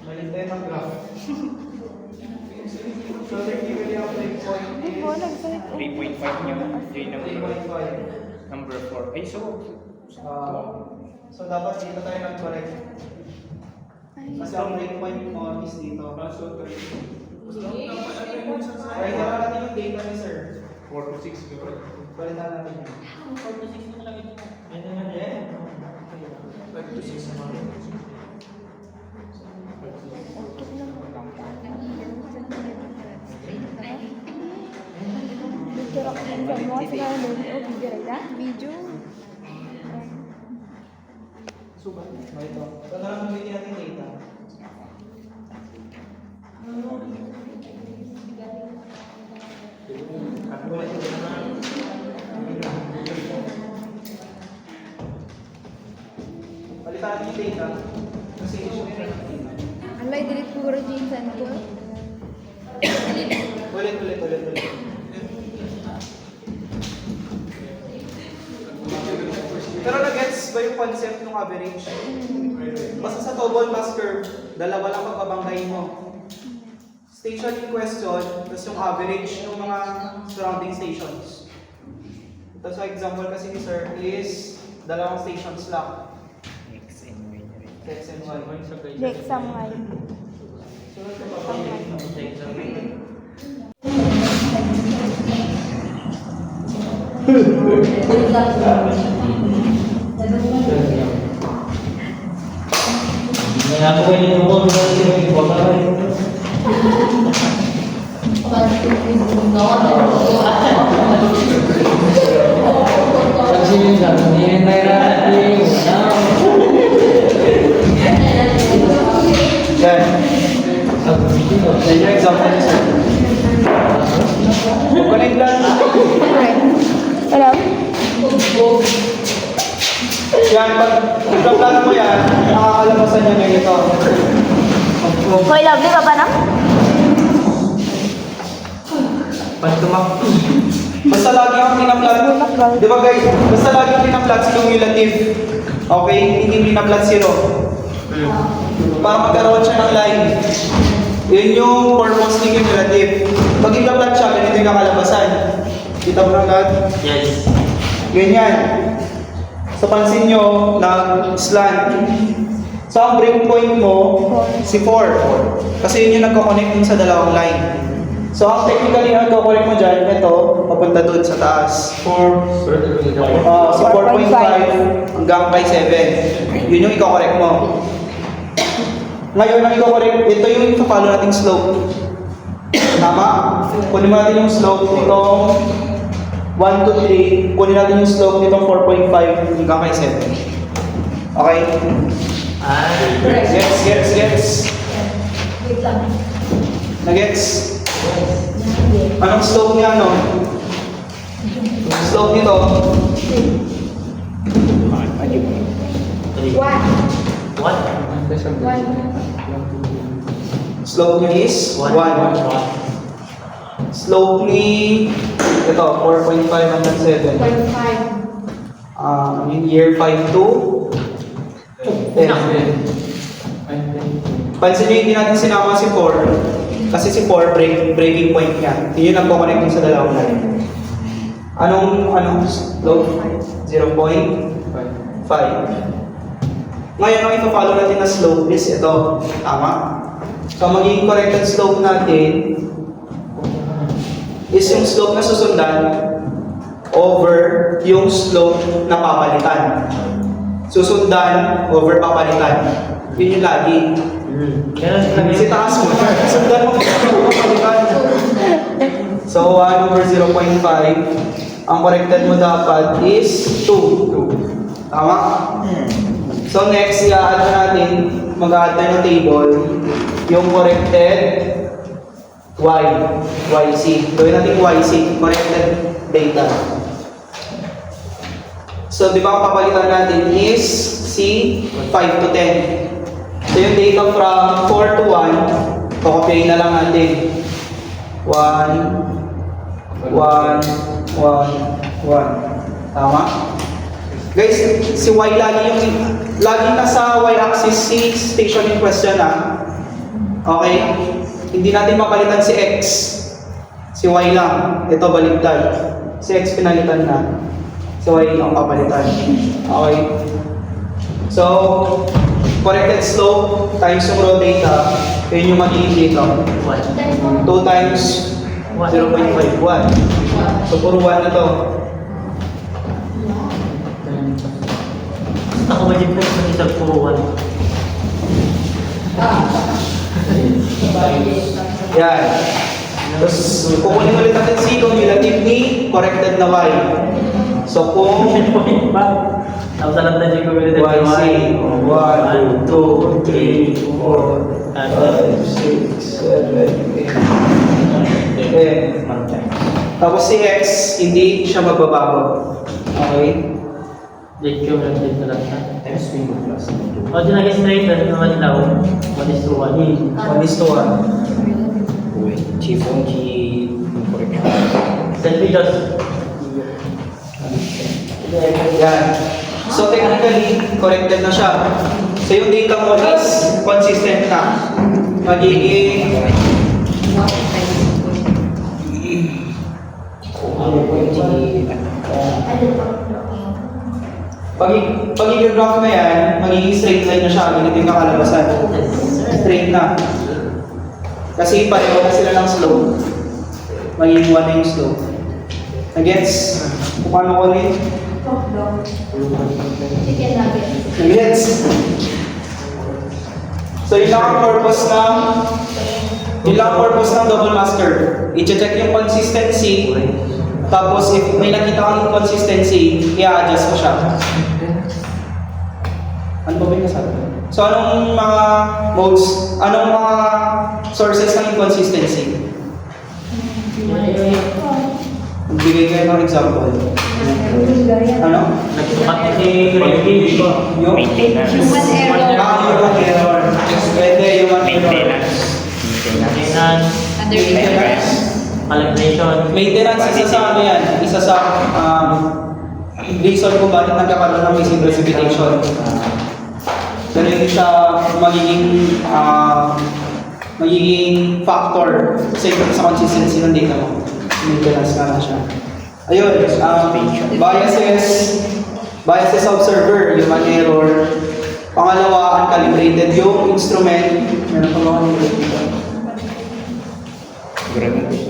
Mali tayo ng graph. So, technically, ang breakpoint is 3.5 nyo. J 3.5. number 4. Ay, so So, dapat dito tayo nag-correct. Kasi ang breakpoint mo is dito. Kaya kailangan natin yung data ni sir. 4 to 6. Balitan natin yun. 4 to 6 mo lang ito. Yeah. 5 to 6 naman. Video. Subat. Ito. So, nalang natin yung data. Balitan natin yung data. Kasi issue yun. Alay, delete ko guro jinsan ko. Ulit. Pero nag-gets ba yung concept ng average? Basta sa tall mass curve, dalawa lang magbabanggay mo. Station in question, tapos yung average ng mga surrounding stations. Ito sa example kasi ni sir is dalawang stations lang. X and Y. X and Y. Jake Samay. So, ito ba? Kaya ako kayo nito ko, may bota ka rin. Kasi yung sabi, hindi na natin. Yan. Yan yung example ni sir. Connect lang. Alam? Yan, pag i-plan mo yan, nakakalabasan niya ngayon ito. Hoy, lovely pa ba na? Pantumak. Basta lagi ang pinaplat. Di ba guys? Basta lagi ang pinaplat si cumulative. Okay? Hindi pinaplat zero. Para magkaroon siya ng line. Yun yung purpose ni cumulative. Pag pinaplat siya, ganito yung kakalabasan. Kita mo na lahat? Yes. Ganyan. So pansin nyo, nag-slant. So ang breakpoint mo, si 4. Kasi yun yung nagko-connect dun sa dalawang line. So ang technically ang nagko-connect mo dyan, ito, papunta dun sa taas. Si 4.5 hanggang kay 7. Yun yung i-correct mo. Ngayon, ang i-correct, ito yung i-follow nating slope. Tama? Kunin mo natin yung slope nitong 1 to 3, kunin natin yung slope nitong 4.5 hanggang kay 7. Okay? Gets? Nagets? Anong slope niya, no? Slope nito? What? Slope niya is 1. Slope ni ito, 4.5 hanggang 7. In year 5 to 10. Pansin nyo, hindi natin sinama si 4. Kasi si 4, breaking point niya. Yun yung nagpo-connect din sa dalawang line. Anong slope? 0.5. Ngayon, ang ipa-follow natin na slope is ito. Tama? So, magiging corrected slope natin is yung slope na susundan over yung slope na papalitan. Susundan over papalitan. Yun yung lagi. Si taas mo, sundan mo yung papalitan. So 1 over 0.5, ang corrected mo dapat is 2. Tama? So next, i-add natin, mag-add tayo ng table, yung corrected YC. Gawin natin YC, corrected data. So, di ba ang papalitan natin is C 5 to 10. So, yung data from 4 to 1, pakopyahin na lang natin. 1, 1, 1, 1. Tama? Guys, si Y lagi nasa Y-axis si station in question Okay? Hindi natin mapalitan si X. Si Y lang. Ito baliktad. Si X pinalitan na. Si Y lang papalitan. Okay? So, corrected slope times yung raw data, yun yung magiging dito. 2 times 0.5, 1. So, puro 1 na to. Ako magiging po sa isang puruan. Yan. Tapos, kukunin ulit natin si cumulative ni corrected na Y. So, kung Tapos alam na yung community. 1, 2, 3, 4, 5, 6, 7, 8, 10. Tapos si X, hindi siya magbabago. Okay? Jake community na lang. Times P plus. O, dyan naging straight na naman ilaw. 1 is to 1. 1 is to 1. Wait, Chief OG. Selfie just. Yan. So technically, corrected na siya. So yung data mo is consistent na. Magiging pag i-graph na yan, magiging straight line na siya. Ganito yung kakalabasan. Straight na. Kasi pareho na sila ng slope. Magiging 1 na yung slope. Nagets? Kung paano ko ulit? Nagets? So yun lang ang purpose ng double masker. I-check yung consistency. Tapos if may nakita kang inconsistency, i-adjust mo siya. Ano ba yung nasabi? So anong mga modes, anong mga sources ng inconsistency? Magbigay kayo ng example. Ano? Nagpapatid Yung? Maintenance. Human error. Pwede, human error. Maintenance. Maintenance. Calibration. Maintenance, isa sa ano yan? Isa sa reason kung bakit nagkakaroon ng missing precipitation. Pero hindi siya magiging factor sa consistency ng data mo. Maintenance nga na siya. Ayun, biases observer, human error. Pangalawa, uncalibrated yung instrument. Meron pa ba akong dito?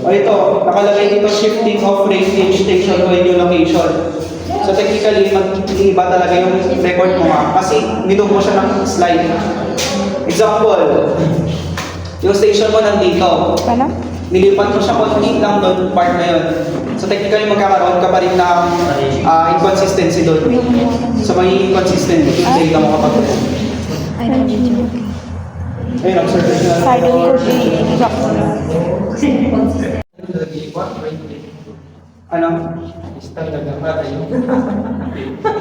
O ito, nakalagay dito shifting of range station to a new location. So technically, mag-iiba talaga yung record mo nga kasi nito mo siya ng slide. Example, yung station mo nandito. Paano? Nilipat mo siya konti lang doon, part na yun. So technically, magkakaroon ka pa rin ng inconsistency doon. So magiging inconsistent yung data mo kapag doon. I don't know. Ayun, observation. Pardon ko, Ano?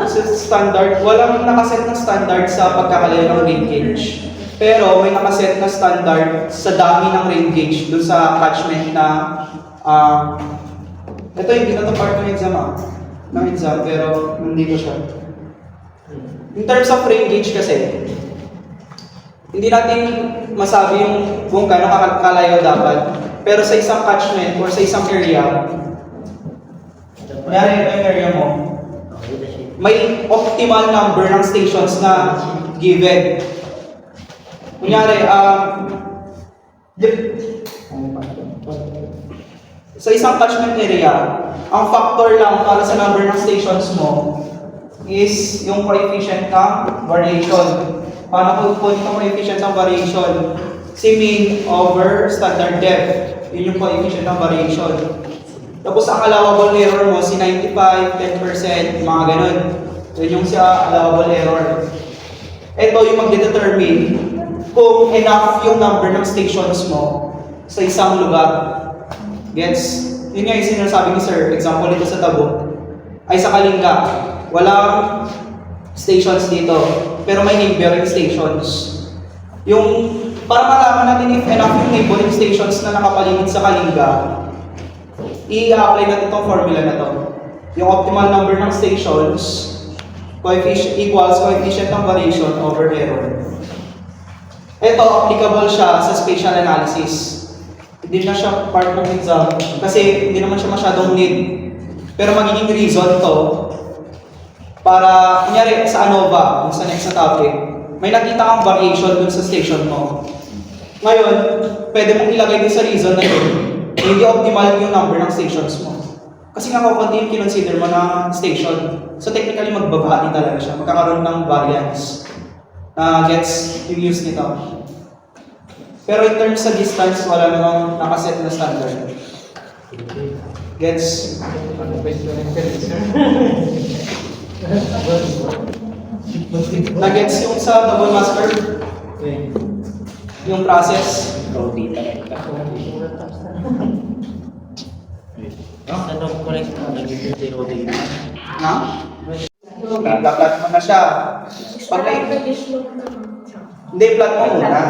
Standard. Walang nakaset na standard sa pagkakalayo ng rain gauge. Pero may nakaset na standard sa dami ng rain gauge dun sa catchment na ito hindi na ito part ng exam pero nandito siya. In terms of rain gauge kasi, hindi natin masabi kung gaano kalayo dapat. Pero sa isang catchment or sa isang area, kunyari ito yung area mo, may optimal number ng stations na given. Kunyari, sa isang catchment area, ang factor lang para sa number ng stations mo is yung coefficient ng variation. Paano ko yung coefficient ng variation? Si mean over standard depth. Yun yung coefficient ng variation. Tapos ang allowable error mo, si 95, 10%, mga ganun. Yun yung sa allowable error. Ito yung magdedetermine kung enough yung number ng stations mo sa isang lugar. Gets? Yun nga yung sinasabi ni Sir. Example dito sa Tabo. Ay sa Kalinga. Walang stations dito. Pero may neighboring stations. Yung, para malaman natin if enough yung neighboring stations na nakapaligid sa Kalinga, i-apply natin itong formula na to. Yung optimal number ng stations equals coefficient ng variation over error. Ito, applicable siya sa spatial analysis. Hindi na siya part ng exam kasi hindi naman siya masyadong need. Pero magiging reason to para, kunyari sa ANOVA, kung sa next na topic, may nakita kang variation dun sa station mo. Ngayon, pwede mong ilagay din sa reason na yun, hindi optimal yung number ng stations mo. Kasi nga kukunti yung kinonsider mo na station. So technically, magbabali talaga siya. Magkakaroon ng variance na gets yung use nito. Pero in terms sa distance, wala namang nakaset na standard. Gets? Na-gets yung sa double masker? Yung process? Raw data recta. Ano correct na naging zero data? Ha? Plot mo na siya. Pag hindi, plot mo muna.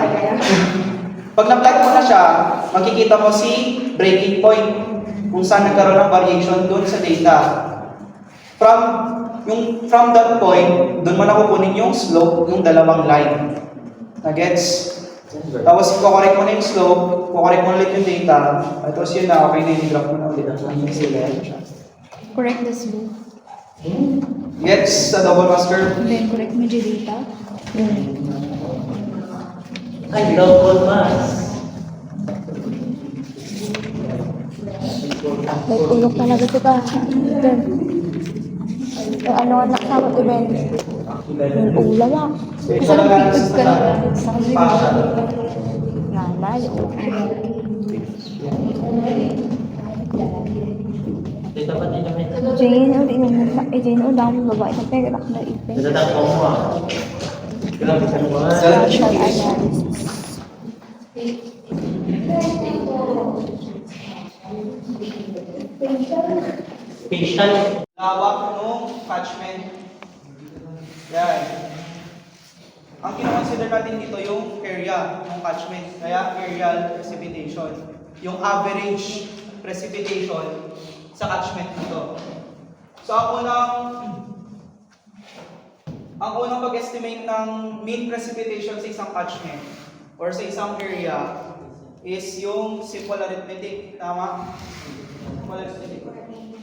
Pag na-plot mo na siya, makikita mo si breaking point kung saan nagkaroon ng variation doon sa data. From that point, doon mo na kukunin yung slope ng dalawang line. Na-gets? Tapos, kukorek mo na yung slope, kukorek mo ulit yung data, at tapos yun na, okay na yung graph mo na ulit. Correct the slope. Gets sa double masker? And then correct mo yung data. Ay, double mass. Like, ulok talaga ito ka. Then, ano, nakasama ito Ben? Yung ulam ah. Kasi nag-pipod ka na. Sa nanay. Dito ba nila may Jane, ulit yung Jane, ulang yung babae na perak na ipin. natatak mo mo ah. Grabe ka naman. Spatial analysis. Spatial. Lawak nung catchment. Yan. Ang kinoconsider natin dito yung area ng catchment. Kaya areal precipitation. Yung average precipitation sa catchment nito. So ang unang pag-estimate ng mean precipitation sa isang catchment or sa isang area is yung simple arithmetic. Tama? Simple arithmetic.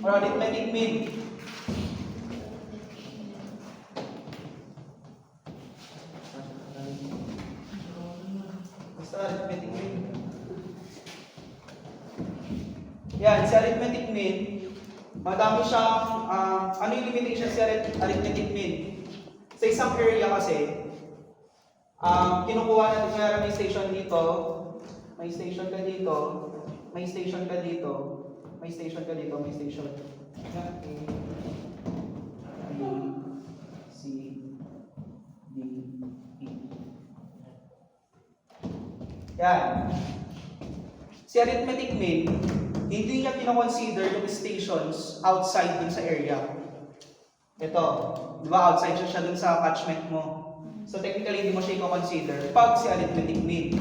Or arithmetic mean. Basta arithmetic mean. Yan, si arithmetic mean, madami siyang, ano yung limitation sa arithmetic mean? Sa isang area kasi, kinukuha natin, kaya may station dito, may station ka dito, may station ka dito, may station ka dito, may station. Yan, A, B, C, D, E. Yan. Si arithmetic mean, hindi niya kinoconsider yung stations outside dun sa area. Ito, di ba outside siya dun sa catchment mo. So technically, hindi mo siya i-consider pag si arithmetic mean.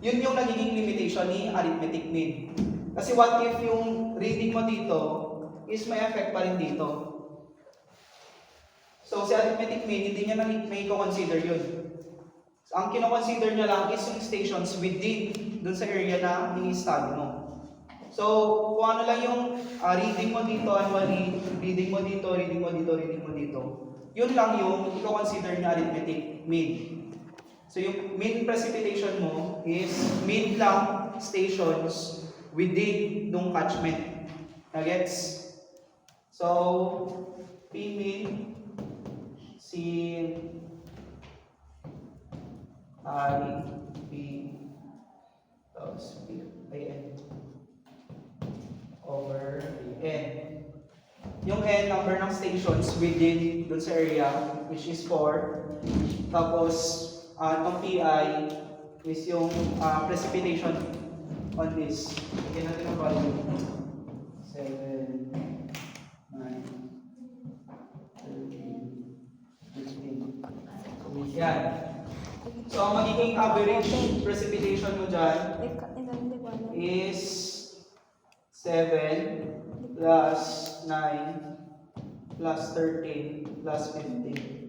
Yun yung nagiging limitation ni arithmetic mean. Kasi what if yung reading mo dito is may effect pa rin dito. So si arithmetic mean, hindi niya may i-consider yun. So, ang kino-consider niya lang is yung stations within dun sa area na i-study mo. So, kung ano lang yung reading mo dito, annually, reading mo dito, reading mo dito, reading mo dito, yun lang yung i-consider niya arithmetic mean. So, yung mean precipitation mo is mean lang stations within dung catchment. Nagets? So, P mean, C, I, B, tapos P, I, N. Over N. Yung N, number ng stations within dun sa area, which is 4. Tapos, itong PI is yung precipitation on this. Again natin ang value. 7, 9, 13, 15. Yan. So, ang magiging average precipitation mo dyan is 7 plus 9 plus 13 plus 15.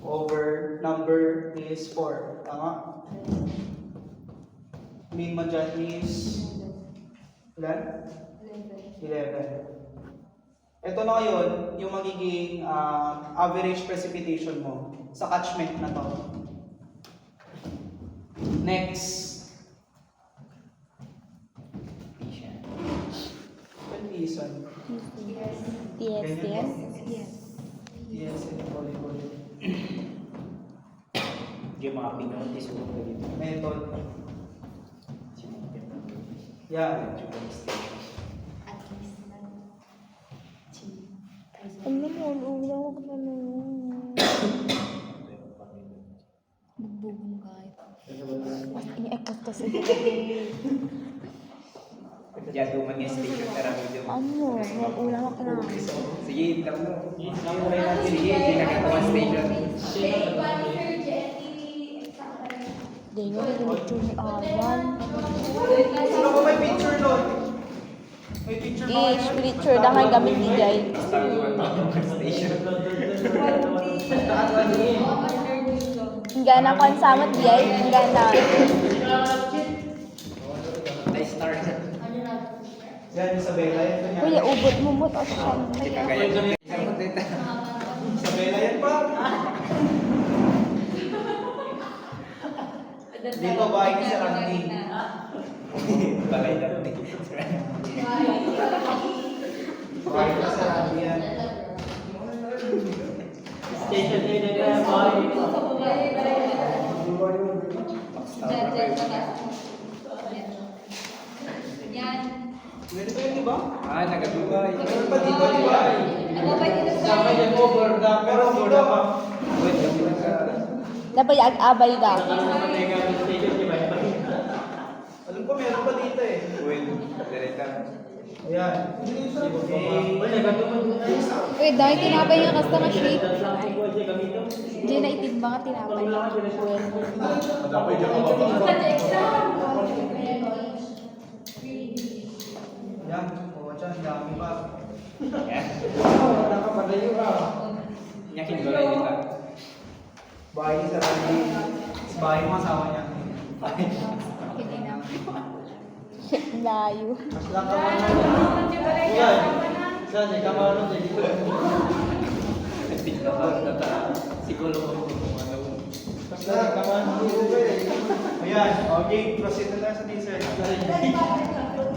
over number is 4. Tama? Mean mo dyan is ilan? 11. Ito na ngayon, yung magiging average precipitation mo sa catchment na to. Next. Condition. Yes. Yes, and volleyball. Yung mga pinotis ko dito. Method. Yeah. Ano mo, ulo ko pa na bugbugong kahit. Mas ini-ekot kasi dito. Diyan duman yung station pero medyo. Ano, ulam ako na. Sige, ikaw mo. Sige, ginagawa station. Hindi nga, picture ni Awan. Sino ba may picture nun? May picture ba kayo? Picture na kay gamit ni Jai. Taguan mo yung station. Hingga na kung samat Jai, hingga na. Nice start. Yan, Isabela. Yan, kanya. Kuya, ubot mo mo to siya. Kaya Isabela yan pa. Dito bahay ni Sir Randy. Balay lang. Bahay ni Sir Randy yan. Station din na kaya bahay. Ganito yun, di ba? Nagagubay. Meron pa dito, di ba? Sabay na cover na Pero dito, Wait, yung ka. Dapat ag-abay ka. Station di ba? alam ko meron pa dito eh. Wait, direta. Ayan. Wala, gagawin mo. Uy, dahil tinapay nga kasi na shake. Pwede gamito. Hindi na itigba nga tinapay. Yan. O, dyan. Dami pa. Nakapadayo ka. Yakin ko lang dito. Bahay ni Sir Randy. Bahay mo asawa niya. Layo. Mas lang ka man. Yan. Saan yung kamano dito? Nagtignan ka na siguro ko Mas lang yung kamano dito. Ayan. Okay. Proceed na tayo sa teaser.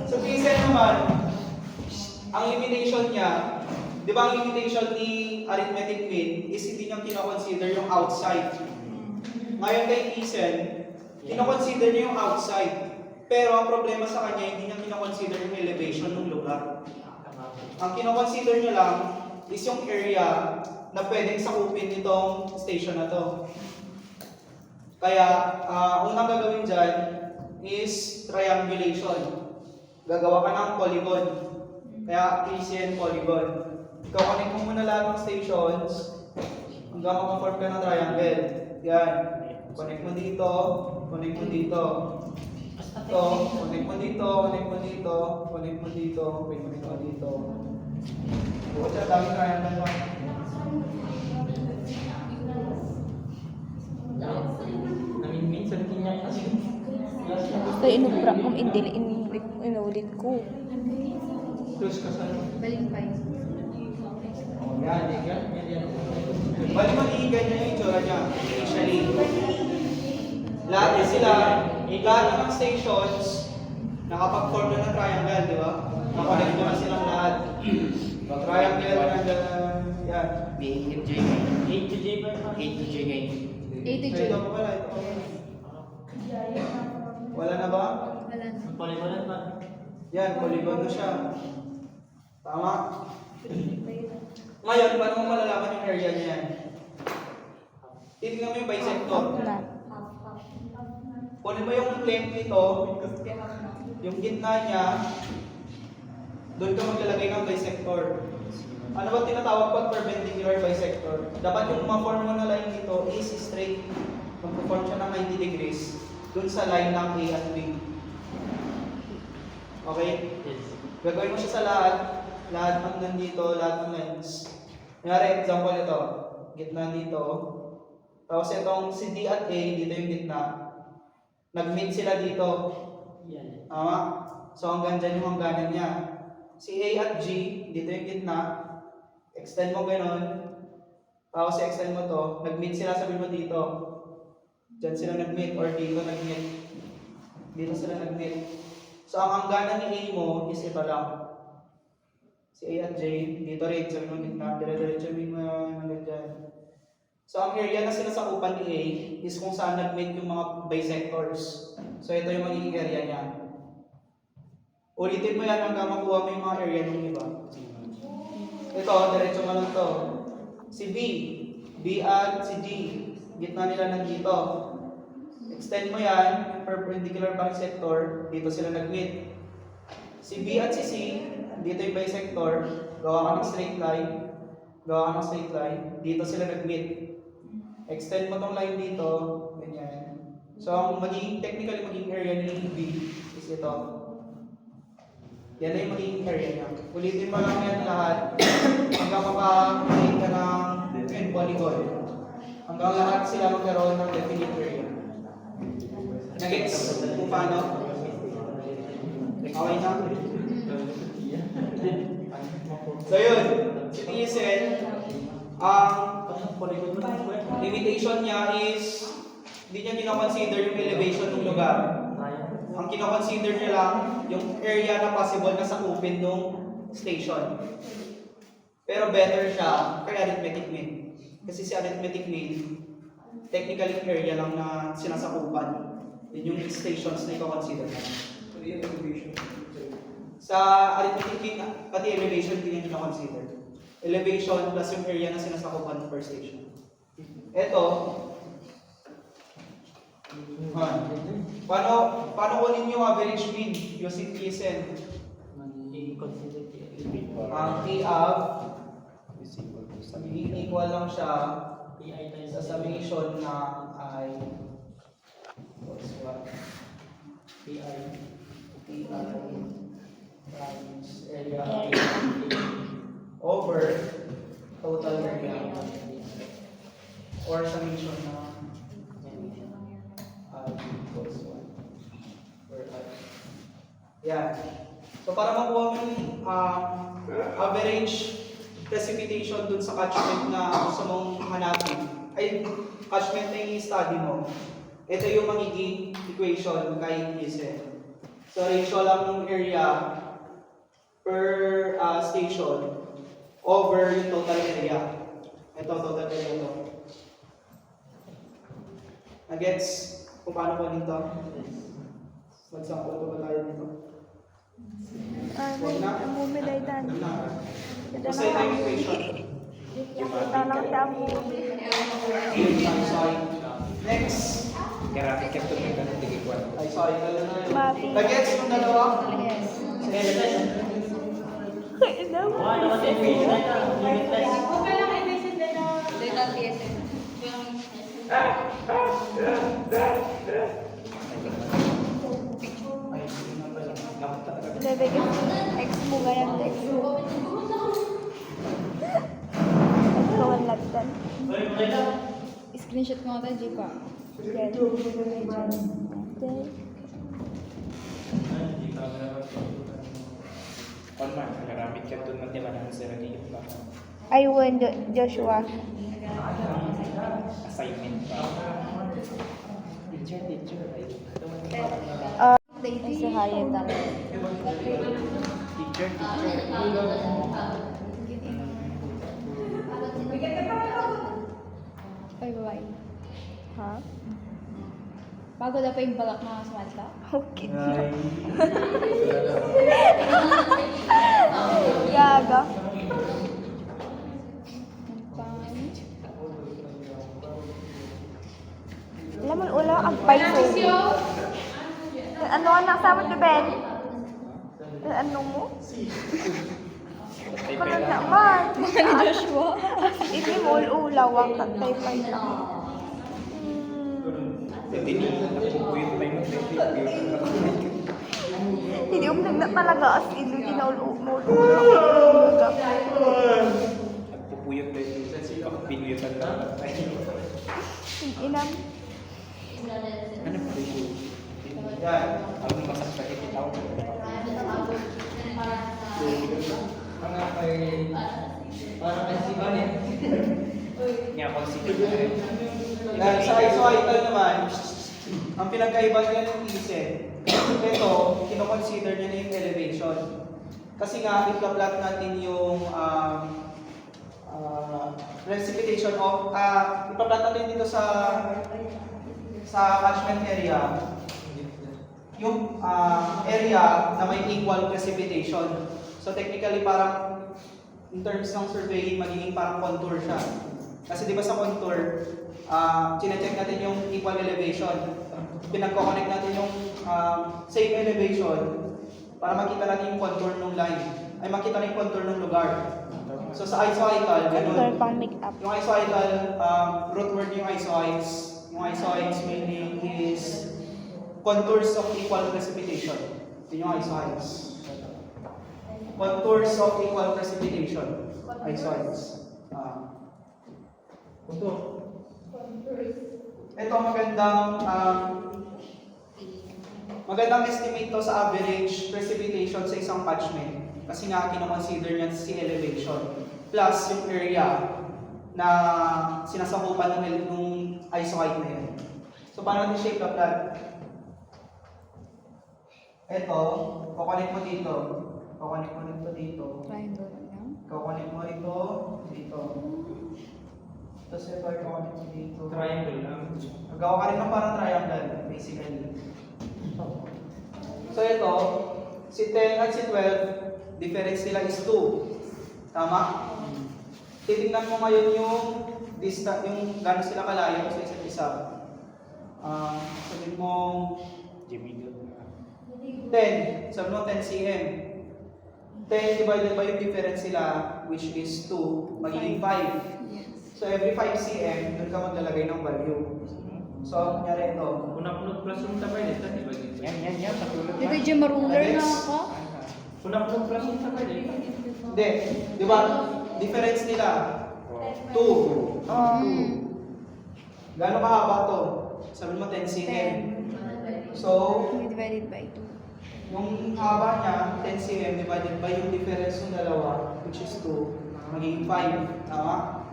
Sa teaser naman, ang limitation niya, di ba ang limitation ni arithmetic mean is hindi niya kinoconsider yung outside. Ngayon kay Kiesen, kinoconsider niya yung outside. Pero ang problema sa kanya, hindi niya kinoconsider yung elevation ng lugar. Ang kinoconsider niya lang is yung area na pwedeng sakupin nitong station na to. Kaya, unang gagawin dyan is triangulation. Gagawa ka ng polygon. Kaya, KCN polygon. Ikaw-connect mo muna lahat ng stations hanggang makaform ka ng triangle. Yan. Connect mo dito, connect mo dito. Ito, connect mo dito, connect mo dito, connect mo dito, connect mo dito. O, siya, daming triangle lang. Minsan kinyak kasi. Gusto inubra kong inulit ko. Close ka sa Balimpay. yan, yan. Bali magiging ganyan yung itsura niya. Initially. Lahat ng stations, nakapag-form na ng triangle, di ba? Nakonect mo na silang lahat. Triangle, yan. B8 J. 8 to J ba? 8 to J game. Ito pa pala, ito pa pala. Wala na ba? Paliwalan pa. Yan, polygon na siya. Tama? Ngayon, paano mo malalaman yung area niya yan? Titignan mo yung bisector. Kunin mo yung length nito, yung gitna niya, doon ka maglalagay ng bisector. Ano ba tinatawag pag perpendicular bisector? Dapat yung ma-form mo na line dito is straight. Mag-form siya ng 90 degrees doon sa line ng A at B. Okay? Yes. Gagawin mo siya sa lahat ng nandito, lahat ng lines. Kunyari, example ito, gitna dito, Tapos itong si D at A, dito yung gitna. Nag-meet sila dito. Tama? So hanggang dyan yung hangganan niya. Si A at G, dito yung gitna. Extend mo ganun. Tapos extend mo to. Nag-meet sila, sabi mo dito. Diyan sila nag-meet or dito nag-meet. Dito sila nag-meet. So ang hangganan ni A mo is ito lang. Si A at J, dito rin, sabi mo gitna. Dire-diretso mo hanggang dyan. So ang area na sinasakupan ni A is kung saan nag-meet yung mga bisectors. So ito yung magiging area niya. Ulitin mo yan hanggang makuha mo yung mga area ng iba. Ito, diretso mo lang to. Si B, B at si D, gitna nila nandito. Extend mo yan, yung perpendicular bisector, dito sila nag-meet. Si B at si C, dito yung bisector, gawa ka ng straight line, dito sila nag-meet. Extend mo tong line dito, ganyan. So, ang technically magiging area ni B is ito. Yan na yung magiging area niya. Ulitin mo lang yan lahat hanggang maka-create ka ng polygon. Hanggang lahat sila magkaroon ng definite area. Nag-gets kung paano? Okay na? So yun, si TSN, ang limitation niya is hindi niya kinoconsider yung elevation ng lugar. Ang kinoconsider niya lang yung area na possible na sakupin ng station. Pero better siya kay arithmetic mean. Kasi si arithmetic mean, technically area lang na sinasakupan. Yun yung stations na i-consider natin. Sa arithmetic mean, pati elevation din yung kinoconsider. Elevation plus yung area na sinasakupan per station. Ito, paano kunin yung average mean using TSN? Ang T-ab equal lang siya sa summation ng I times area over total area or summation ng equals 1 where I. Yan. So para makuha mo yung average precipitation dun sa catchment na gusto mong hanapin, ay catchment na yung study mo, ito yung magiging equation kay TSN. So ratio lang yung area per station over yung total area. Ito, total area ito. Nagets kung paano po dito? Mag-sample pa ba tayo dito? Huwag na. Namumilaitan. Kasi ito yung equation. Nakita lang siya mo. Sorry. Next. Karami kapto may ganun tigikwan. Ay, sorry. Mati. Nagets yung dalawa? Yes. Data TSN. Lebe X mo ganyan text mo. Kawan lagdan. Screenshot mo ata, G pa. Yan. Okay. Konman, karami kapto man di ba nang sira kayo ba? I won Joshua. Assignment pa. Teacher. Sa Hayat lang. Teacher. Ay, bye-bye. Ha? Bago na pa yung balak na sumanta. Okay. Yaga. Alam mo, ulo ang paiso. Ano anak sama ni Ben? Ano mo? Kalau naman. Ni Joshua. Ini mo ulaw ang katay-pay lang. Hindi napupuyot pa yung Hindi na talaga as in ginaulo mo. Napupuyot pa yung pinuyutan na. Inam. Ano pa rin? Yan. Ako nung masakit itaw. Mga kay... Parang kay Siban eh. Niya ako sige na rin. Yan, sa isoital naman, ang pinagkaiba nila ng isen, ito, kinoconsider niya na yung elevation. Kasi nga, ipla-plot natin yung precipitation of, ipla-plot natin dito sa catchment area, yung area na may equal precipitation. So technically, parang in terms ng surveying, magiging parang contour siya. Kasi di ba sa contour, chinecheck natin yung equal elevation. Pinagkoconnect natin yung same elevation para makita natin yung contour ng line. Ay makita natin yung contour ng lugar. So sa isoital, ganun. Doctor, pang make up. Yung isoital, root word yung isoids. Yung isoids meaning is contours of equal precipitation. Yun yung isoids. Contours of equal precipitation. Isoids. Ito magandang estimate to sa average precipitation sa isang catchment. Kasi nga kinoconsider niya si elevation plus yung area na sinasakupan ng isoid na yun. So paano natin shape the plot? Ito, kukunik mo dito. Kukunik mo dito dito. Triangle lang. Kukunik mo ito dito. Tapos ito ay kukunik mo dito. Triangle lang. Magawa ka rin ng parang triangle, basically. So ito, si 10 at si 12, difference nila is 2. Tama? Titingnan mo ngayon yung yung gano'n sila kalayo sa isa't isa. Sabihin mo Jimmy Dog. 10. Sabihin mo 10 cm. 10 divided by yung difference nila, which is 2, magiging 5. So every 5 cm, doon ka maglalagay ng value. So, kunyari ito. Punap-punap plus yung tabay dito, di ba dito? Yan, patulog Dito dyan maruler na ako. Punap-punap plus yung tabay dito. Hindi. Di ba? Difference nila. 2. Gano'ng kahaba to? Sabi mo 10 cm. So, Divided by 2. yung haba niya, 10 cm divided by yung difference ng dalawa, which is 2, magiging 5. Tama?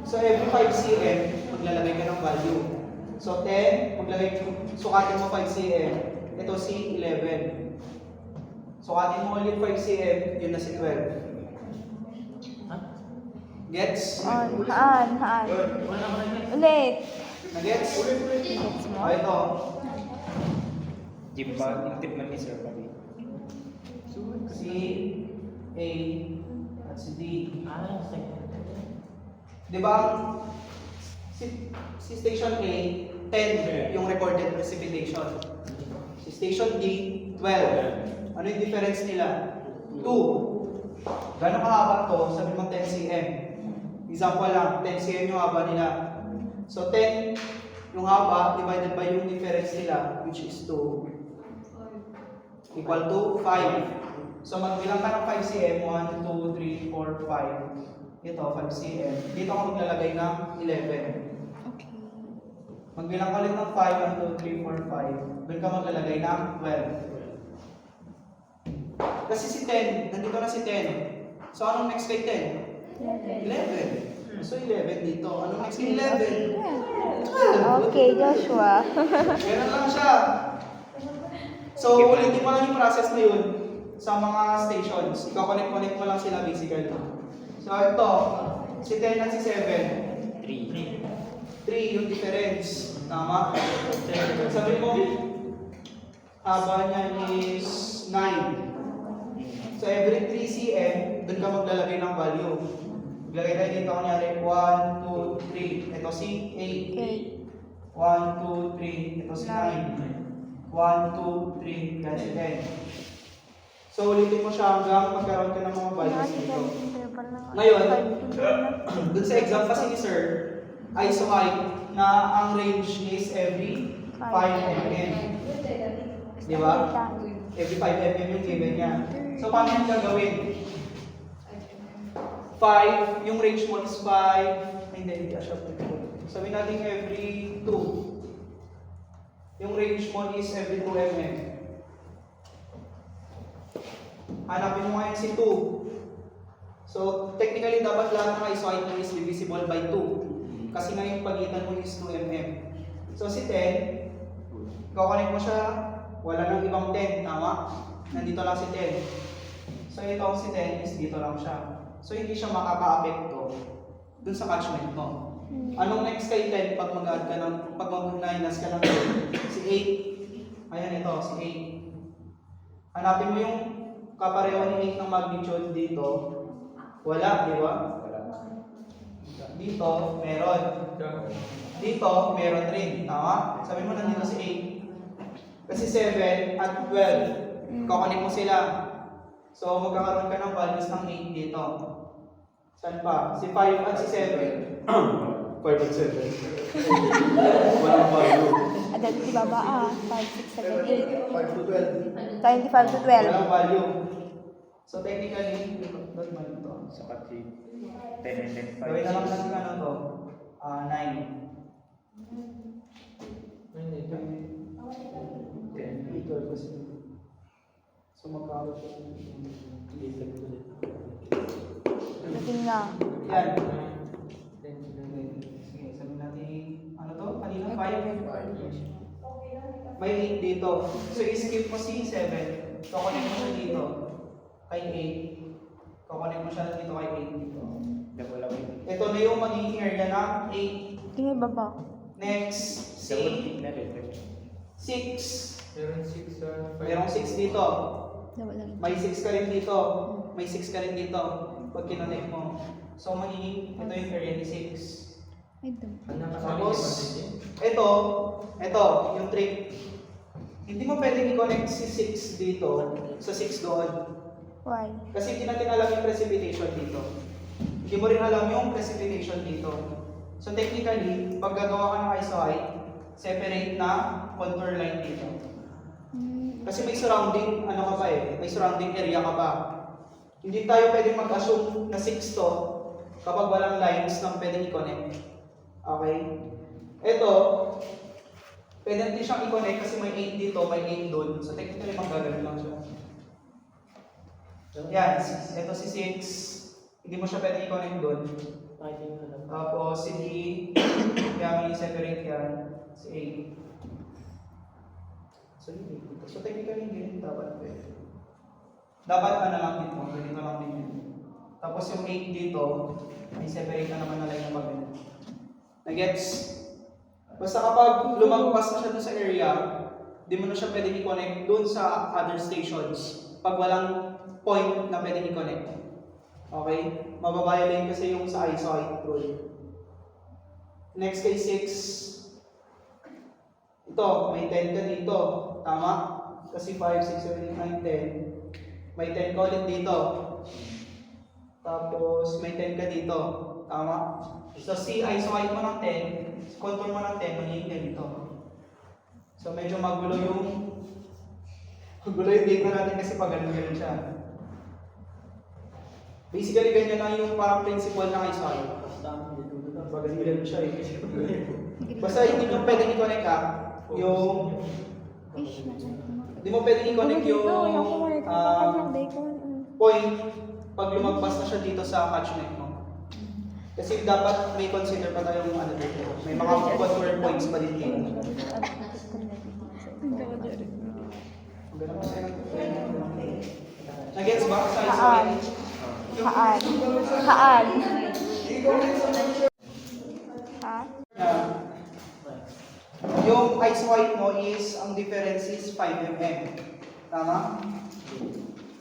So, every 5 cm, maglalagay ka ng value. So, 10, sukatin mo 5 cm. Ito si 11. Sukatin mo ulit 5 cm, yun na si 12. Gets? Haan. Good. Ulit. Na-gets? Gets mo? Ito. Jimba, intip man ni Sir Pabi. Si A at si D. Di ba? Si station A, 10 yung recorded precipitation. Si station D, 12. Ano yung difference nila? 2. Gano'ng kahaba to? Sabi mo 10 cm. Example lang, 10 cm yung haba nila. So 10 yung haba divided by yung difference nila, which is 2, equal to 5. So magbilang ka ng 5 cm, 1, 2, 3, 4, 5. Ito, 5 cm. Dito ka maglalagay ng 11. Okay. Magbilang ka ulit ng 5, 1, 2, 3, 4, 5. Doon ka maglalagay ng 12. Kasi si 10, nandito na si 10. So anong next kay 10? 11. So 11 dito. Anong next kay 11? 12. Okay, Joshua. Ganun lang siya. So, ulitin mo lang yung process na yun sa mga stations. Ika-connect mo lang sila basically. So, ito, si 10 at si 7. 3 yung difference. Tama? Sabi mo, haba niya is 9. So, every 3 cm, doon ka maglalagay ng value. Maglagay tayo dito, kunyari, 1, 2, 3. Ito si 8. 1, 2, 3. Ito si 9. 1, 2, 3, yan si 10. So, ulitin mo siya hanggang magkaroon ka ng mga values dito. Ngayon, dun sa exam kasi ni Sir, ISO height na ang range is every 5 mm. Di ba? Every 5 mm yung given niya. So, paano yung gagawin? 5, yung range mo is 5, hindi siya applicable. So, Sabihin natin every 2. Yung range mo is every 2 mm. Hanapin mo ngayon si 2. So, technically, dapat lahat ng isoid mo is divisible by 2. Kasi nga yung pagitan mo is 2 mm. So, si 10, kukonek mo siya, wala nang ibang 10, tama? Nandito lang si 10. So, ito si 10 is dito lang siya. So, hindi siya makaka-apekto dun sa catchment mo. Anong next kay 10 pag mag-add ka ng, pag mag-minus ka ng 10? Si 8. Ayan ito, si 8. Hanapin mo yung kapareho ni 8 ng magnitude dito. Wala, di ba? Dito, meron. Dito, meron rin. Tama? Sabi mo nandito si 8. Kasi 7 at 12. Kukonek mo sila. So, magkakaroon ka ng values ng 8 dito. Saan pa? Si 5 at si 7. 5 at 7. Walang value. Adal si Baba 5, 6, 7, 8. 5 to 12. 25 to 12. Walang value. So, technically, not man ito. Sapat si 10 and then 5. Gawin na lang natin ano to. 9. 10. 12 kasi. So, magkakaroon siya. Natin nga. Yan. Sige, sabihin natin, ano to? Kanina 5. May 8 dito. So, i-skip mo si 7. Kukonek mo siya dito. Kay 8. Kukonek mo siya dito kay 8 dito. Double up. Ito na yung magiging area ng 8. Tingin Baba. Next, Double si tick na rin. 6. Meron 6 sa 5. Merong 6 dito. Dapat lang. May 6 ka rin dito. May 6 ka rin dito. Pag kinonek mo. So, magiging, ito yung area ni 6. Ay, dum. Tapos, ito, yung trick. Hindi mo pwedeng i-connect si 6 dito sa 6 doon. Why? Kasi hindi natin alam yung precipitation dito. Hindi mo rin alam yung precipitation dito. So technically, pag gagawa ka ng isoid, separate na contour line dito. Kasi may surrounding, ano ka pa may surrounding area ka pa. Hindi tayo pwedeng mag-assume na 6 to kapag walang lines na pwedeng i-connect. Okay? Ito, pwede natin siyang i-connect kasi may 8 dito, may 8 doon. So technically, magagano lang siya. Yan, ito si 6. Hindi mo siya pwede i-connect doon. Tapos si D, kaya may separate yan. Si 8. So, yun dito. So technically, hindi rin dapat pwede. Dapat ano lang dito, ganito lang din yun. Tapos yung 8 dito, may separate na naman na line na pag-ganito. Nagets? Basta kapag lumagpas na siya dun sa area, di mo na siya pwede i-connect dun sa other stations pag walang point na pwede i-connect. Okay? Mababiolate kasi yung sa isoid rule. Next kay 6. Ito, may 10 ka dito. Tama? Kasi 5, 6, 7, 8, 9, 10. May 10 ka ulit dito. Tapos may 10 ka dito. Tama? So si isoid mo ng 10, contour mo ng 10, magiging ganito. So medyo magulo yung data natin kasi pag ganun siya. Basically ganyan lang yung parang principle ng isoid. Pag ganun siya Basta hindi mo pwedeng i-connect yung hindi mo pwedeng i-connect yung point pag lumagpas na siya dito sa catchment mo. Kasi dapat may consider pa tayong ano dito. May mga contour points pa din dito. Nag-gets ba? Haan. Haan. Haan. Ha? Yung isoid mo is, ang difference is 5 mm. Tama?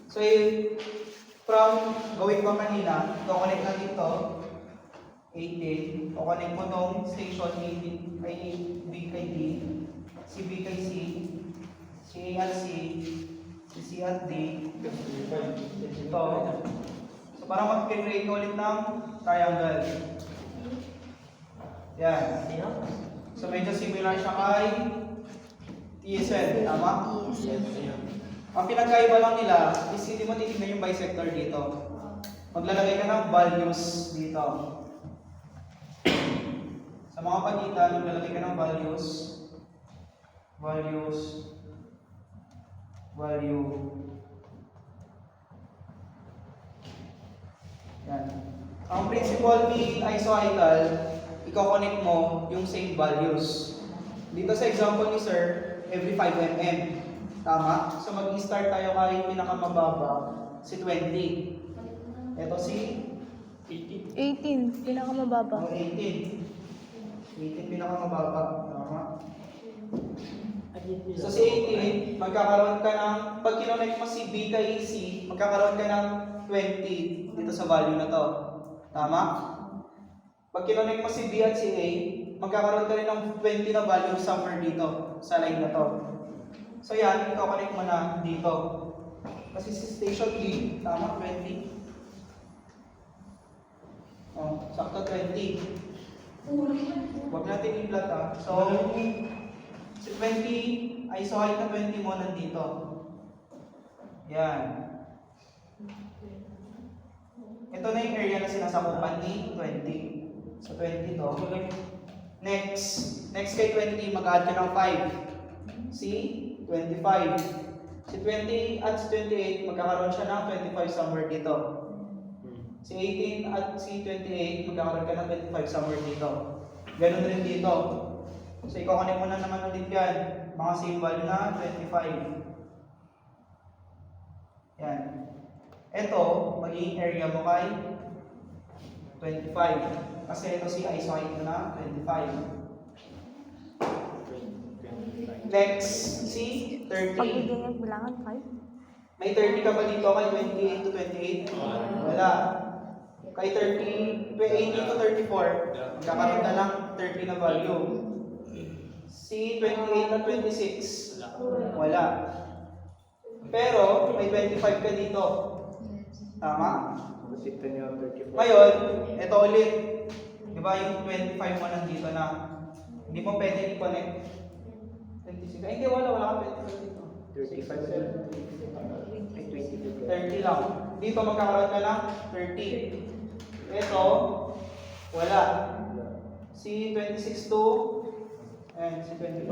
So, from gawin mo kanina, connect na dito, 18. O connect mo tong station 18 kay B kay D, si B kay C, si A at C, si C at D. Ito. So, parang mag-create ulit ng triangle. Yan. So, medyo similar siya kay TSL. Tama? Ang pinagkaiba lang nila is hindi mo titignan yung bisector dito. Maglalagay ka ng values dito. Sa mga pagitan, maglalagay ka ng values. Value. Yan. Ang principle ni isoidal, i-connect mo yung same values. Dito sa example ni sir, every 5 mm. Tama? So mag-start tayo kay pinakamababa, si 20. Ito si 18, pinakamababa. 18 pinakamababa. Tama? So si 18, magkakaroon ka ng, pag kinonect mo si B kay C, magkakaroon ka ng 20 dito sa value na to. Tama? Pag kinonect mo si B at si A, magkakaroon ka rin ng 20 na value somewhere dito, sa line na to. So yan, i-connect mo na dito. Kasi si station B, tama, 20. Oh, sakto 20. Huwag natin i-plot ah. So, si 20, isohide na 20 mo nandito. Yan. Ito na yung area na sinasakupan ni 20. So, 20 to. Next kay 20, mag-add ka ng 5. Si 25. Si 20 at si 28, magkakaroon siya ng 25 somewhere dito. Si 18 at si 28, magkakaroon ka ng 25 somewhere dito. Ganun rin dito. So, i-connect mo na naman ulit yan. Mga same value na 25. Yan. Ito, magiging area mo kay 25. Kasi ito si isohide mo na 25. Next, si 30. Pag hindi niya bilangan 5. May 30 ka ba dito kay 28 to 28? Wala. Kay 30, 18 to 34, magkakaroon na ng 30 na value. Si 28 at 26, wala. Pero, may 25 ka dito. Tama? Ngayon, ito ulit. Diba yung 25 mo nandito na hindi mo pwede i-connect. 26. Ay, hindi, wala ka 25 dito. 30 lang. Dito magkakaroon ka ng 30. Ito, wala. Si 26 to, and si 25.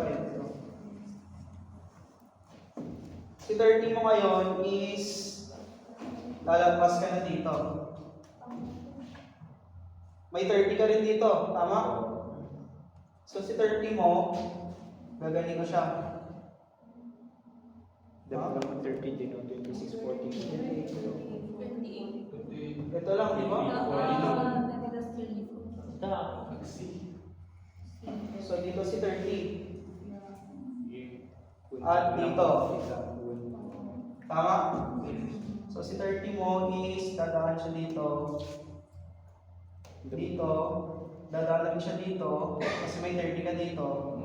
Si 30 mo ngayon is lalagpas ka na dito. May 30 ka rin dito, tama? So si 30 mo, gaganito siya. Dapat naman 30 din, 26, 40. Ito lang, di ba? So dito si 30. At dito. Tama? So si 30 mo is dadaan siya dito. Dito. Dadaan siya dito. Kasi may 30 ka dito.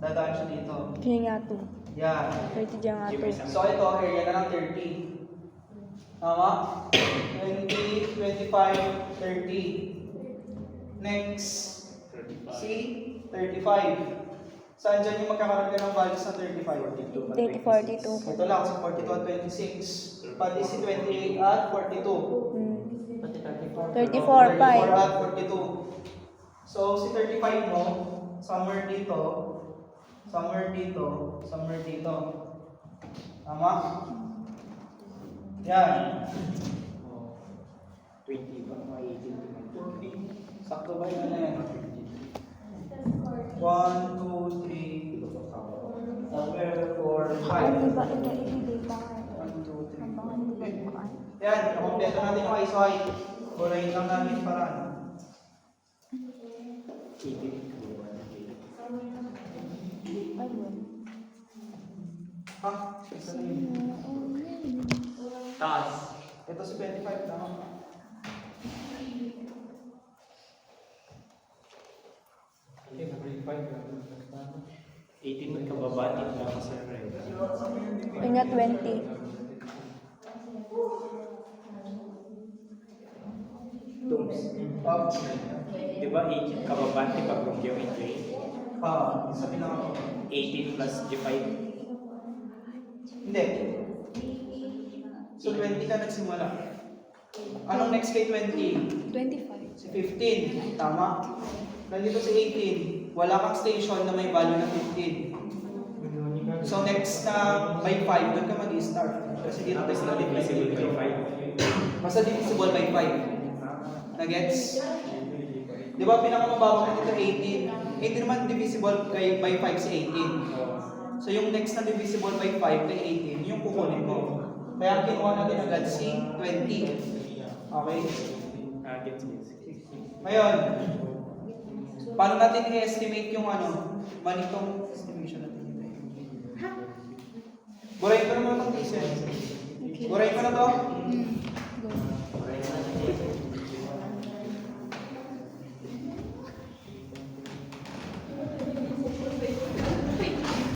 Dadaan siya dito. Kaya nga 2. Yan. 30 dyan nga 2. So ito, area na ng 30. Tama? 20, 25, 30. Next, si 35. Saan dyan yung magkakaroon ka ng values sa 35? 42. Ito lang, sa 42 at 26. Pati si 28 at 42. 34, 34 5. at 42. So, si 35 mo, somewhere dito, somewhere dito, somewhere dito. Tama? Yan. 20 ba? Mga 18. Sakto ba yun na yan? 1, 2, 3, somewhere 4, 5. Ay, di ba i-date pa nga? 1, 2, 3. Ang baka hindi ba bukaan? Yan, nakompleto natin yung isohide. Burahin lang namin yung paraan. 18. Ayun. Ha? Isa na yun. Taas. Ito si 25 tama. Okay, 18 magkababa, 8 lang sa red. Yun nga 20. Di ba 18 kababante pag yung into 8? Sabi na ako. 18 plus G5. Hindi. So 20 ka nagsimula. Anong next kay 20? 25. Si 15. Tama? Nandito si 18. Wala kang station na may value na 15. So next na by 5, doon ka mag-start. Kasi dito Tapos na divisible by 5. basta divisible by 5. Nagets? Di ba pinakamababa ko dito 18? 18 naman divisible by 5 si 18. So yung next na divisible by 5 kay 18, yung kukunin mo. Kaya kinuha natin agad si 20. Okay? Gets. Ngayon, paano natin i-estimate yung manitong estimation natin? Burahin ko naman itong thesis. Burahin ko na to.